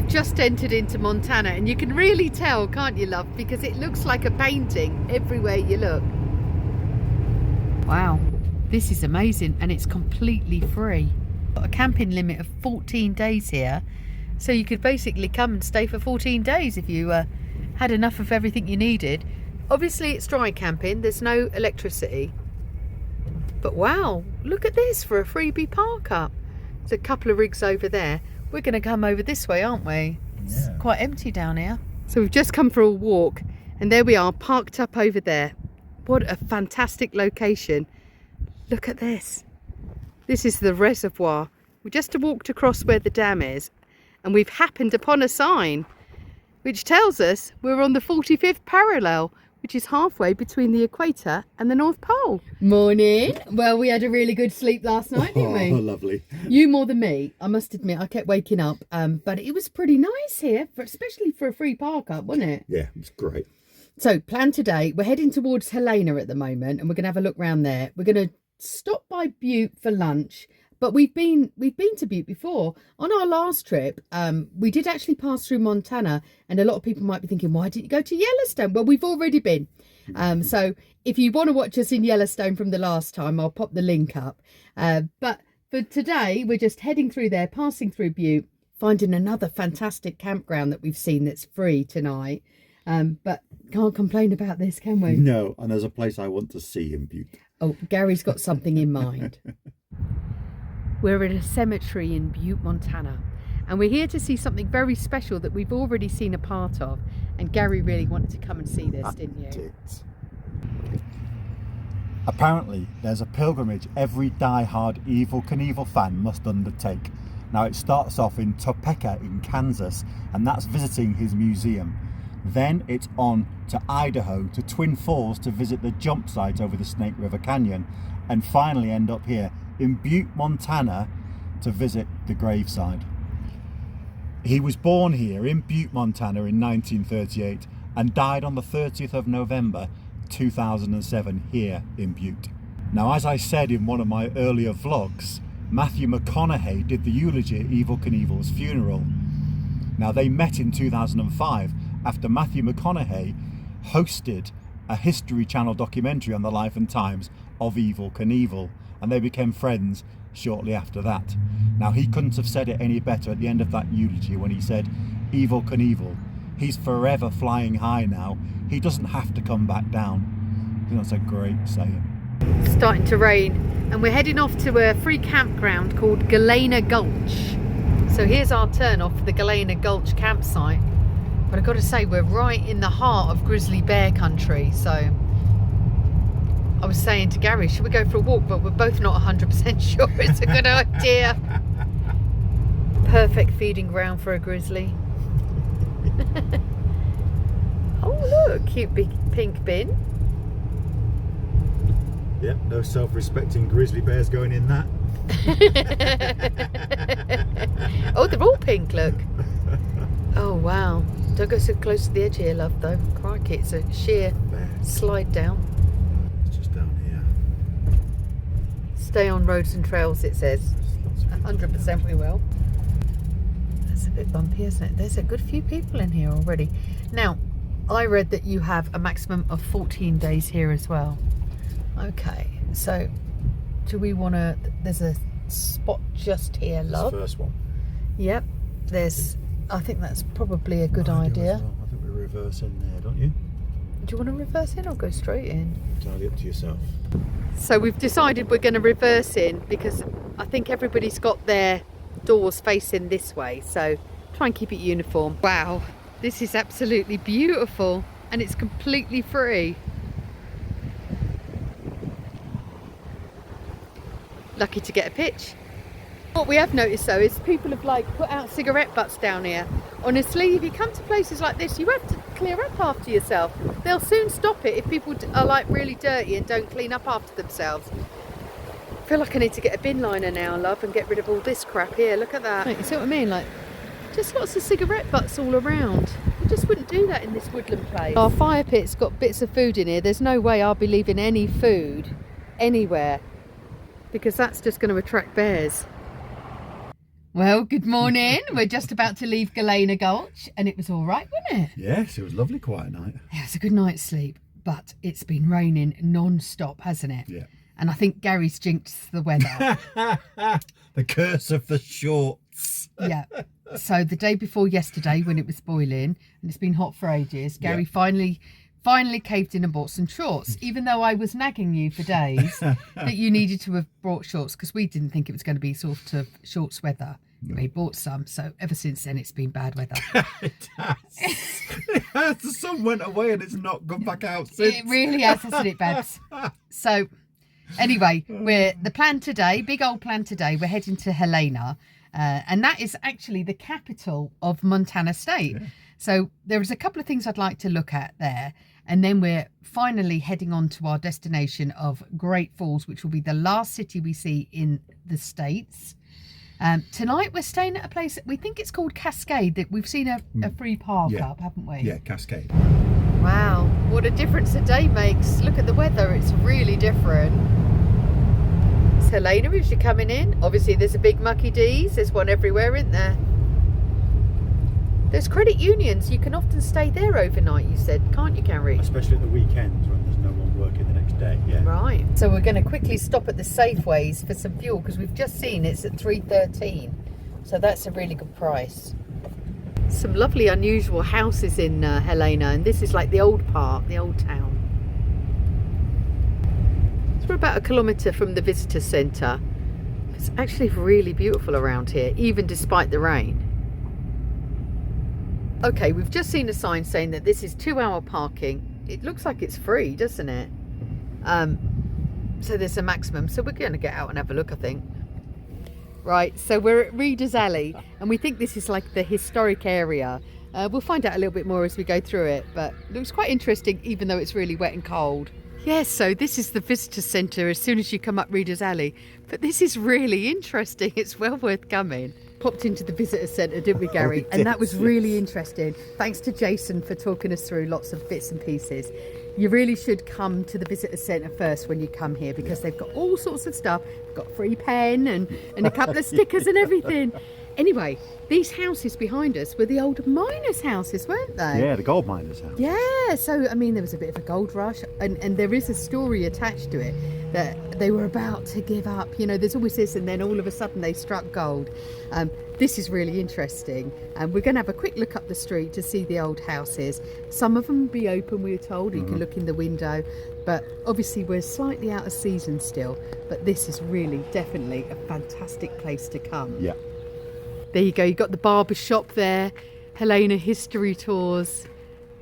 we've just entered into Montana, and you can really tell, can't you, love? Because it looks like a painting everywhere you look. Wow, this is amazing, and it's completely free. Got a camping limit of 14 days here, so you could basically come and stay for 14 days if you had enough of everything you needed. Obviously it's dry camping, there's no electricity, but wow, look at this for a freebie park up. There's a couple of rigs over there. We're going to come over this way, aren't we? It's quite empty down here. So we've just come for a walk, and there we are, parked up over there. What a fantastic location. Look at this. This is the reservoir. We just walked across where the dam is, and we've happened upon a sign which tells us we're on the 45th parallel, which is halfway between the equator and the North Pole. Morning. Well, we had a really good sleep last night, didn't we? Oh, lovely. You more than me, I must admit. I kept waking up, but it was pretty nice here, especially for a free park up, wasn't it? Yeah, it's great. So, plan today, we're heading towards Helena at the moment, and we're going to have a look around there. We're going to stop by Butte for lunch, but we've been to Butte before. On our last trip, we did actually pass through Montana, and a lot of people might be thinking, why didn't you go to Yellowstone? Well, we've already been. So if you want to watch us in Yellowstone from the last time, I'll pop the link up. But for today, we're just heading through there, passing through Butte, finding another fantastic campground that we've seen that's free tonight. But can't complain about this, can we? No, and there's a place I want to see in Butte. Oh, Gary's got something in mind. We're in a cemetery in Butte, Montana, and we're here to see something very special that we've already seen a part of, and Gary really wanted to come and see this, didn't you? Apparently, there's a pilgrimage every die-hard Evel Knievel fan must undertake. Now, it starts off in Topeka in Kansas, and that's visiting his museum. Then it's on to Idaho, to Twin Falls, to visit the jump site over the Snake River Canyon, and finally end up here in Butte, Montana, to visit the graveside. He was born here in Butte, Montana in 1938 and died on the 30th of November 2007 here in Butte. Now, as I said in one of my earlier vlogs, Matthew McConaughey did the eulogy at Evel Knievel's funeral. Now, they met in 2005 after Matthew McConaughey hosted a History Channel documentary on the life and times of Evel Knievel, and they became friends shortly after that. Now, he couldn't have said it any better at the end of that eulogy when he said, Evel Knievel, he's forever flying high now. He doesn't have to come back down. I think that's a great saying. It's starting to rain, and we're heading off to a free campground called Galena Gulch. So here's our turn off for the Galena Gulch campsite. But I've got to say, we're right in the heart of grizzly bear country, so I was saying to Gary, should we go for a walk? But we're both not 100% sure it's a good idea. Perfect feeding ground for a grizzly. Oh, look, cute big pink bin. Yep, no self-respecting grizzly bears going in that. Oh, they're all pink, look. Oh, wow. Don't go so close to the edge here, love, though. Crikey, it's a sheer slide down. It's just down here. Stay on roads and trails, it says. 100% we will. That's a bit bumpy, isn't it? There's a good few people in here already. Now, I read that you have a maximum of 14 days here as well. Okay, so do we want to... There's a spot just here, love. That's the first one. Yep, there's... I think that's probably a good idea. Well. I think we reverse in there, don't you? Do you want to reverse in or go straight in? Entirely up to yourself. So we've decided we're going to reverse in because I think everybody's got their doors facing this way. So try and keep it uniform. Wow, this is absolutely beautiful, and it's completely free. Lucky to get a pitch. What we have noticed though is people have like put out cigarette butts down here. Honestly, if you come to places like this, you have to clear up after yourself. They'll soon stop it if people are like really dirty and don't clean up after themselves. I feel like I need to get a bin liner now, love, and get rid of all this crap here. Look at that. You see what I mean? Like, just lots of cigarette butts all around. You just wouldn't do that in this woodland place. Our fire pit's got bits of food in here. There's no way I'll be leaving any food anywhere, because that's just going to attract bears. Well, good morning. We're just about to leave Galena Gulch, and it was all right, wasn't it? Yes, it was lovely, quiet night. Yeah, it's a good night's sleep, but it's been raining non-stop, hasn't it? Yeah. And I think Gary's jinxed the weather. The curse of the shorts. Yeah. So the day before yesterday, when it was boiling, and it's been hot for ages, Gary finally caved in and bought some shorts, even though I was nagging you for days that you needed to have brought shorts because we didn't think it was going to be sort of shorts weather. No. He bought some, so ever since then it's been bad weather. It has. The sun went away and it's not gone back out since. It really has, hasn't it, Babs? So anyway, the plan today, big old plan today, we're heading to Helena, and that is actually the capital of Montana State. Yeah. So there is a couple of things I'd like to look at there, and then we're finally heading on to our destination of Great Falls, which will be the last city we see in the States. Tonight we're staying at a place that we think it's called Cascade, that we've seen a free park up, haven't we? Yeah, Cascade. Wow, what a difference a day makes. Look at the weather, it's really different. It's Helena as you're coming in. Obviously there's a big Mucky D's, there's one everywhere, isn't there? There's credit unions, you can often stay there overnight, you said, can't you, Gary? Especially at the weekends when there's no one working the next day, yeah. Right, so we're going to quickly stop at the Safeways for some fuel because we've just seen it's at $3.13, so that's a really good price. Some lovely unusual houses in Helena, and this is like the old part, the old town. So we're about 1 kilometre from the visitor centre. It's actually really beautiful around here, even despite the rain. Okay, we've just seen a sign saying that this is 2-hour parking. It looks like it's free, doesn't it? So there's a maximum. So we're going to get out and have a look, I think. Right, so we're at Reader's Alley, and we think this is like the historic area. We'll find out a little bit more as we go through it, but it looks quite interesting, even though it's really wet and cold. Yes, so this is the visitor centre as soon as you come up Reader's Alley. But this is really interesting. It's well worth coming. Popped into the visitor centre, didn't we, Gary? And that was really interesting. Thanks to Jason for talking us through lots of bits and pieces. You really should come to the visitor centre first when you come here, because they've got all sorts of stuff. They've got a free pen and a couple of stickers and everything. Anyway, these houses behind us were the old miners' houses, weren't they? Yeah, the gold miners' house. Yeah, so I mean there was a bit of a gold rush, and there is a story attached to it that they were about to give up. You know, there's always this, and then all of a sudden they struck gold. This is really interesting, and we're going to have a quick look up the street to see the old houses. Some of them will be open, we're told. You can look in the window, but obviously we're slightly out of season still. But this is really definitely a fantastic place to come. Yeah. There you go, you've got the barber shop there, Helena History Tours.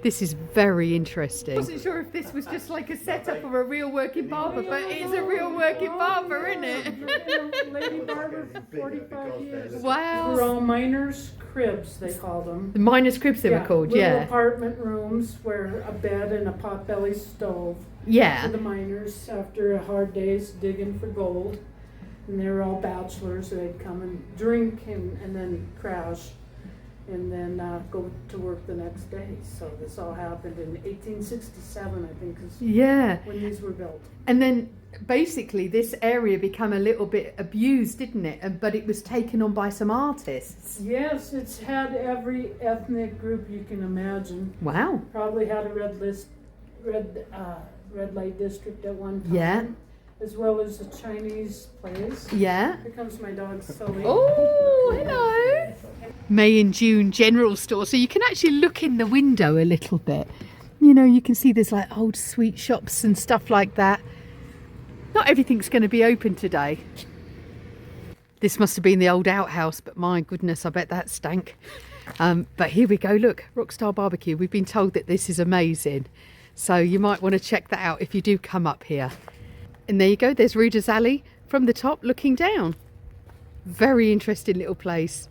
This is very interesting. I wasn't sure if this was just like a setup or a real working barber, but it's a real working barber, isn't it? Lady barber for 45 years. Wow. They're all miners' cribs, they call them. The miners' cribs they were called, little apartment rooms where a bed and a potbelly stove. Yeah. For the miners after a hard day's digging for gold. And they were all bachelors, so they'd come and drink and then crash and then go to work the next day. So this all happened in 1867, I think, is when these were built. And then basically this area became a little bit abused, didn't it? But it was taken on by some artists. Yes, it's had every ethnic group you can imagine. Wow. Probably had a red light district at one time. Yeah. As well as a Chinese place. Yeah. Here comes my dog Sully. Oh, hello. May and June general store. So you can actually look in the window a little bit. You know, you can see there's like old sweet shops and stuff like that. Not everything's going to be open today. This must have been the old outhouse, but my goodness, I bet that stank. But here we go, look, Rockstar Barbecue. We've been told that this is amazing. So you might want to check that out if you do come up here. And there you go, there's Reader's Alley from the top looking down. Very interesting little place.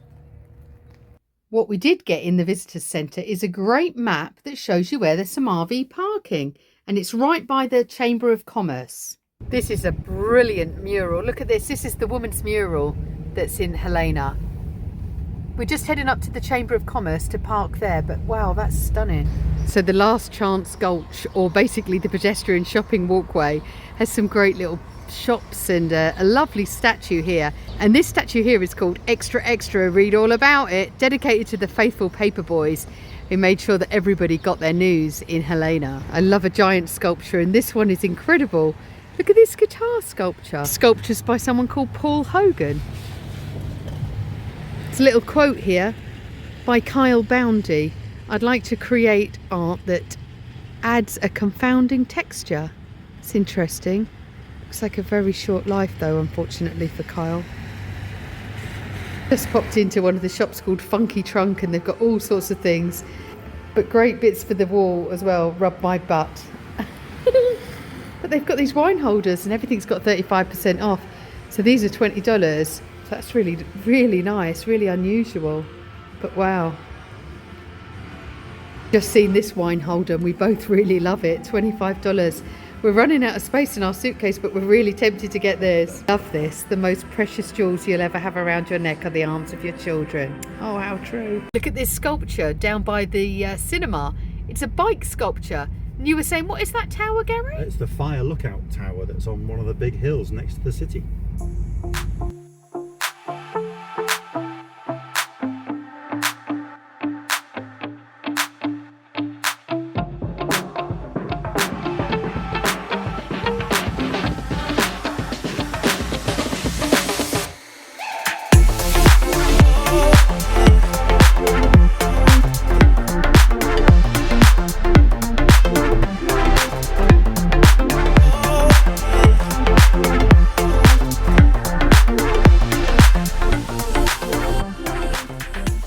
What we did get in the visitors centre is a great map that shows you where there's some RV parking, and it's right by the Chamber of Commerce. This is a brilliant mural. Look at this. This is the woman's mural that's in Helena. We're just heading up to the Chamber of Commerce to park there, but wow, that's stunning. So the Last Chance Gulch, or basically the pedestrian shopping walkway, has some great little shops and a lovely statue here. And this statue here is called Extra Extra, read all about it, dedicated to the faithful paper boys who made sure that everybody got their news in Helena. I love a giant sculpture, and this one is incredible. Look at this guitar sculpture. Sculptures by someone called Paul Hogan. There's a little quote here by Kyle Boundy. I'd like to create art that adds a confounding texture. It's interesting. Looks like a very short life though, unfortunately for Kyle. Just popped into one of the shops called Funky Trunk, and they've got all sorts of things, but great bits for the wall as well. Rub my butt. But they've got these wine holders and everything's got 35% off. So these are $20. That's really, really nice, really unusual, but wow. Just seen this wine holder and we both really love it, $25. We're running out of space in our suitcase, but we're really tempted to get this. Love this. The most precious jewels you'll ever have around your neck are the arms of your children. Oh, how true. Look at this sculpture down by the cinema. It's a bike sculpture. And you were saying, what is that tower, Gary? It's the fire lookout tower that's on one of the big hills next to the city.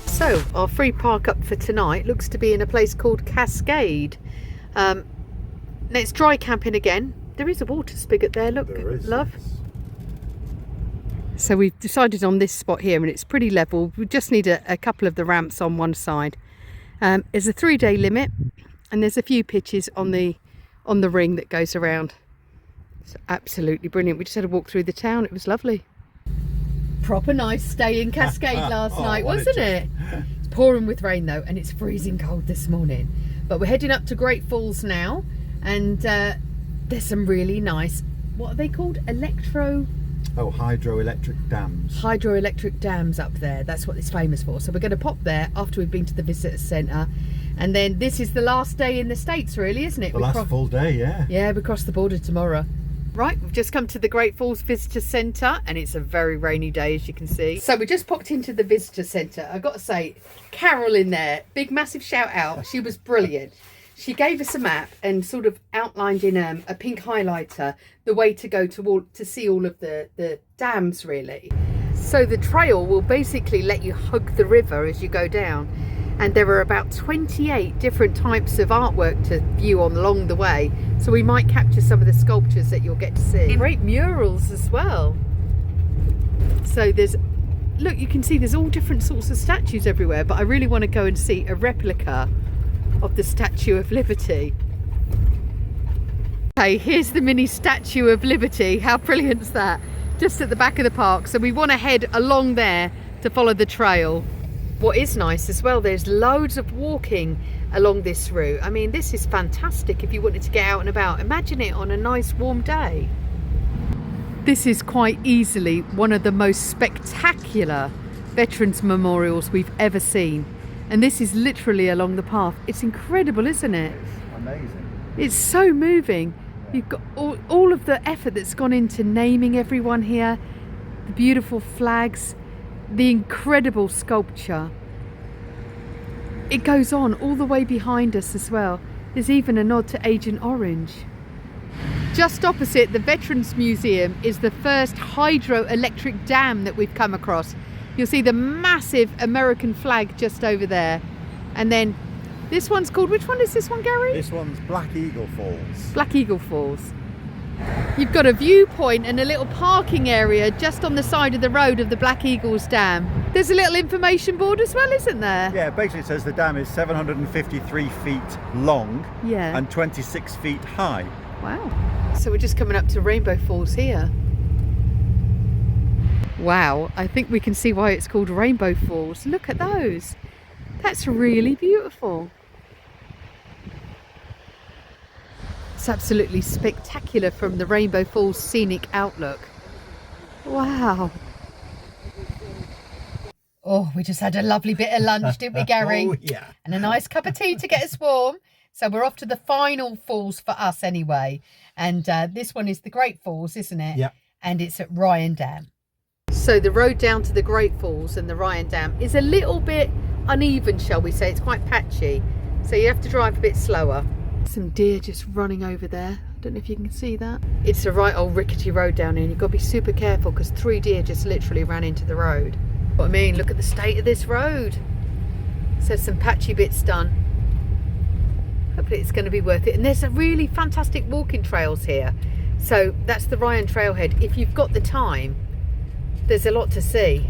So our free park up for tonight looks to be in a place called Cascade. Now it's dry camping again. There is a water spigot there, look, There is, love. yes. So we've decided on this spot here, and it's pretty level. We just need a couple of the ramps on one side. There's a 3-day limit, and there's a few pitches on the ring that goes around. It's absolutely brilliant. We just had a walk through the town. It was lovely. Proper nice stay in Cascade last night, wasn't it? It's pouring with rain though, and it's freezing cold this morning. But we're heading up to Great Falls now, and there's some really nice, what are they called? Hydroelectric dams. Hydroelectric dams up there. That's what it's famous for. So we're going to pop there after we've been to the visitor centre, and then this is the last day in the States, really, isn't it? The last full day, yeah. Yeah, we cross the border tomorrow. Right, we've just come to the Great Falls Visitor Centre, and it's a very rainy day, as you can see. So we just popped into the Visitor Centre. I've got to say, Carol in there, big massive shout out. She was brilliant. She gave us a map and sort of outlined in a pink highlighter the way to go to see all of the dams, really. So the trail will basically let you hug the river as you go down. And there are about 28 different types of artwork to view along the way. So we might capture some of the sculptures that you'll get to see. Great murals as well. So look, you can see there's all different sorts of statues everywhere, but I really want to go and see a replica of the Statue of Liberty. Okay, here's the mini Statue of Liberty. How brilliant is that? Just at the back of the park. So we want to head along there to follow the trail. What is nice as well, there's loads of walking along this route. I mean, this is fantastic if you wanted to get out and about. Imagine it on a nice warm day. This is quite easily one of the most spectacular veterans memorials we've ever seen. And this is literally along the path. It's incredible, isn't it? It's amazing. It's so moving. You've got all of the effort that's gone into naming everyone here, the beautiful flags, the incredible sculpture. It goes on all the way behind us as well. There's even a nod to Agent Orange. Just opposite the Veterans Museum is the first hydroelectric dam that we've come across. You'll see the massive American flag just over there. And then this one's called, which one is this one, Gary? This one's Black Eagle Falls. Black Eagle Falls. You've got a viewpoint and a little parking area just on the side of the road of the Black Eagles Dam. There's a little information board as well, isn't there? Yeah, basically it says the dam is 753 feet long and 26 feet high. Wow. So we're just coming up to Rainbow Falls here. Wow, I think we can see why it's called Rainbow Falls. Look at those. That's really beautiful. It's absolutely spectacular from the Rainbow Falls scenic outlook. Wow. Oh, we just had a lovely bit of lunch, didn't we, Gary? Oh, yeah. And a nice cup of tea to get us warm. So we're off to the final falls for us anyway. And this one is the Great Falls, isn't it? Yeah. And it's at Ryan Dam. So the road down to the Great Falls and the Ryan Dam is a little bit uneven, shall we say. It's quite patchy. So you have to drive a bit slower. Some deer just running over there. I don't know if you can see that. It's a right old rickety road down here and you've got to be super careful because 3 deer just literally ran into the road. What I mean, look at the state of this road. So some patchy bits done. Hopefully it's going to be worth it. And there's a really fantastic walking trails here. So that's the Ryan Trailhead. If you've got the time, there's a lot to see.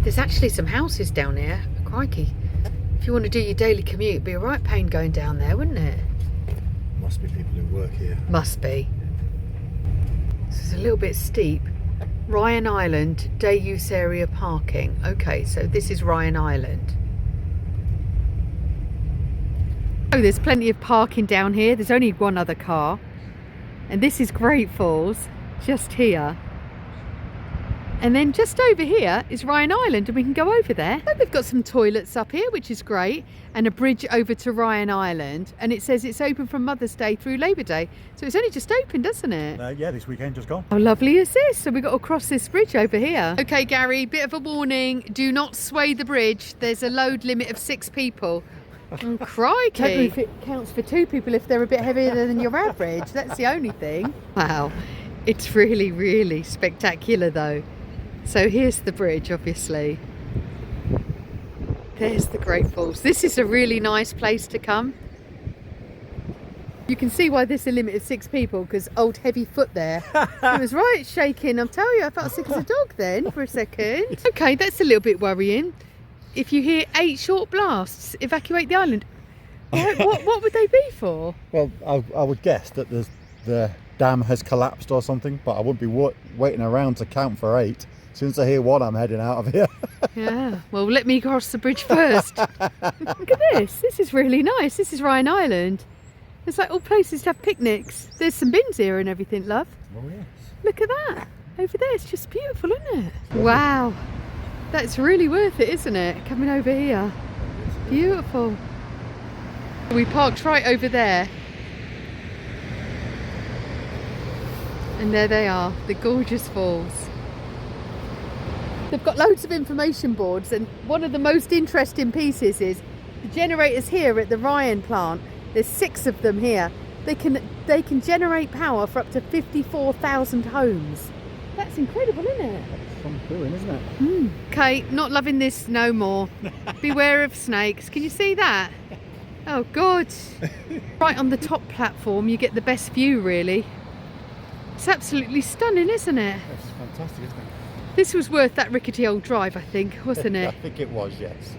There's actually some houses down here. Crikey. If you want to do your daily commute, it'd be a right pain going down there, wouldn't it? Must be people who work here. Must be. This is a little bit steep. Ryan Island, day use area parking. Okay, so this is Ryan Island. Oh, there's plenty of parking down here. There's only one other car. And this is Great Falls, just here. And then just over here is Ryan Island and we can go over there. And they've got some toilets up here, which is great. And a bridge over to Ryan Island. And it says it's open from Mother's Day through Labour Day. So it's only just opened, doesn't it? Yeah, this weekend just gone. How lovely is this? So we've got to cross this bridge over here. Okay, Gary, bit of a warning. Do not sway the bridge. There's a load limit of 6 people. Oh, crikey. Don't know if it counts for 2 people if they're a bit heavier than your average. That's the only thing. Wow. It's really, really spectacular though. So here's the bridge, obviously. There's the Great Falls. This is a really nice place to come. You can see why there's a limit of 6 people, because old heavy foot there. It was right shaking. I'll tell you, I felt sick as a dog then for a second. Okay, that's a little bit worrying. If you hear 8 short blasts, evacuate the island. What would they be for? Well, I would guess that the dam has collapsed or something, but I wouldn't be waiting around to count for 8. As soon as I hear 1, I'm heading out of here. Yeah, well, let me cross the bridge first. Look at this. This is really nice. This is Ryan Island. It's like all places to have picnics. There's some bins here and everything, love. Oh, yes. Look at that. Over there, it's just beautiful, isn't it? Wow. That's really worth it, isn't it? Coming over here. Beautiful. We parked right over there. And there they are, the gorgeous falls. They've got loads of information boards, and one of the most interesting pieces is the generators here at the Ryan plant. There's 6 of them here. They can generate power for up to 54,000 homes. That's incredible, isn't it? That's fun doing, isn't it? Okay, not loving this no more. Beware of snakes. Can you see that? Oh God. Right on the top platform you get the best view, really. It's absolutely stunning, isn't it? That's fantastic, isn't it? This was worth that rickety old drive, I think, wasn't it? I think it was, yes.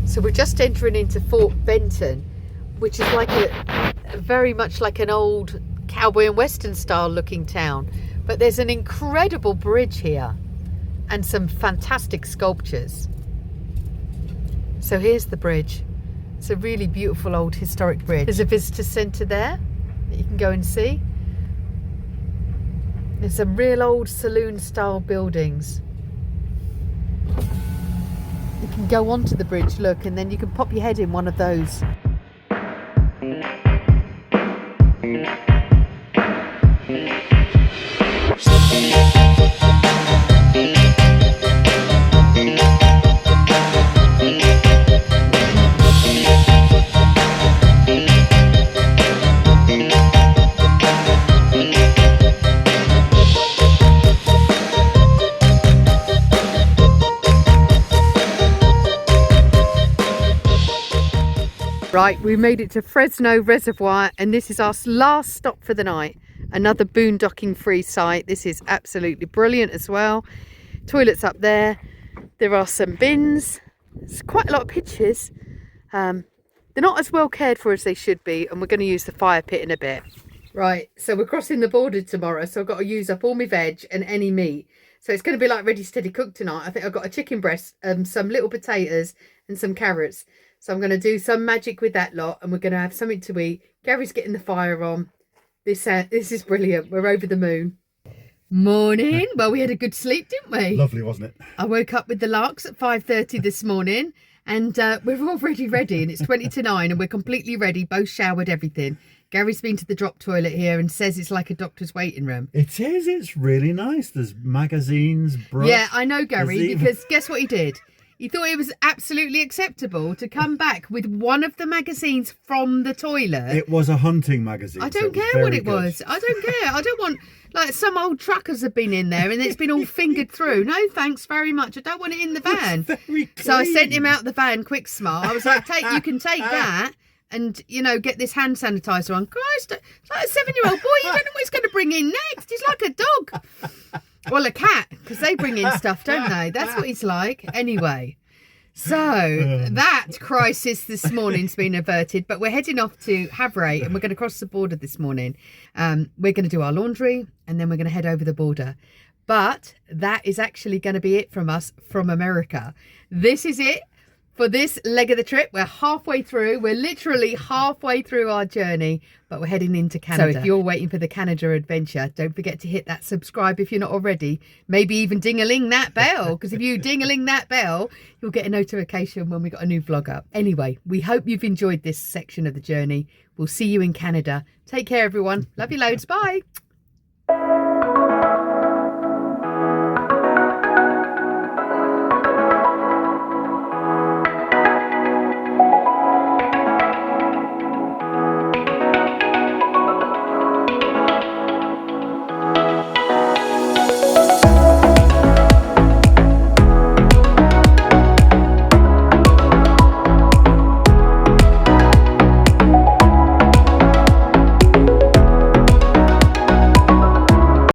So we're just entering into Fort Benton, which is like a very much like an old cowboy and western style looking town. But there's an incredible bridge here and some fantastic sculptures. So here's the bridge. It's a really beautiful old historic bridge. There's a visitor centre there that you can go and see. There's some real old saloon style buildings. You can go onto the bridge, look, and then you can pop your head in one of those. Right, we made it to Fresno Reservoir and this is our last stop for the night. Another boondocking free site. This is absolutely brilliant as well. Toilets up there. There are some bins. There's quite a lot of pitches. They're not as well cared for as they should be, and we're going to use the fire pit in a bit. Right, so we're crossing the border tomorrow, so I've got to use up all my veg and any meat. So it's going to be like ready, steady, cook tonight. I think I've got a chicken breast, some little potatoes and some carrots. So I'm going to do some magic with that lot, and we're going to have something to eat. Gary's getting the fire on. This is brilliant. We're over the moon. Morning. Well, we had a good sleep, didn't we? Lovely, wasn't it? I woke up with the larks at 5:30 this morning, and we're already ready, and it's 20 to 9, and we're completely ready, both showered, everything. Gary's been to the drop toilet here and says it's like a doctor's waiting room. It is. It's really nice. There's magazines, brush. Yeah, I know, Gary, because guess what he did? He thought it was absolutely acceptable to come back with one of the magazines from the toilet. It was a hunting magazine. I don't care what it was. I don't care. I don't want, like, some old truckers have been in there and it's been all fingered through. No, thanks very much. I don't want it in the van. So I sent him out the van, quick smart. I was like, you can take that and, you know, get this hand sanitizer on. Christ, it's like a 7-year-old boy. You don't know what he's going to bring in next. He's like a dog. Well, a cat, because they bring in stuff, don't they? That's what he's like. Anyway, so that crisis this morning's been averted, but we're heading off to Havre and we're going to cross the border this morning. We're going to do our laundry and then we're going to head over the border. But that is actually going to be it from us from America. This is it for this leg of the trip. We're halfway through. We're literally halfway through our journey, but we're heading into Canada. So if you're waiting for the Canada adventure, don't forget to hit that subscribe if you're not already. Maybe even ding-a-ling that bell, because if you ding-a-ling that bell, you'll get a notification when we got a new vlog up. Anyway, we hope you've enjoyed this section of the journey. We'll see you in Canada. Take care, everyone. Love you loads. Bye.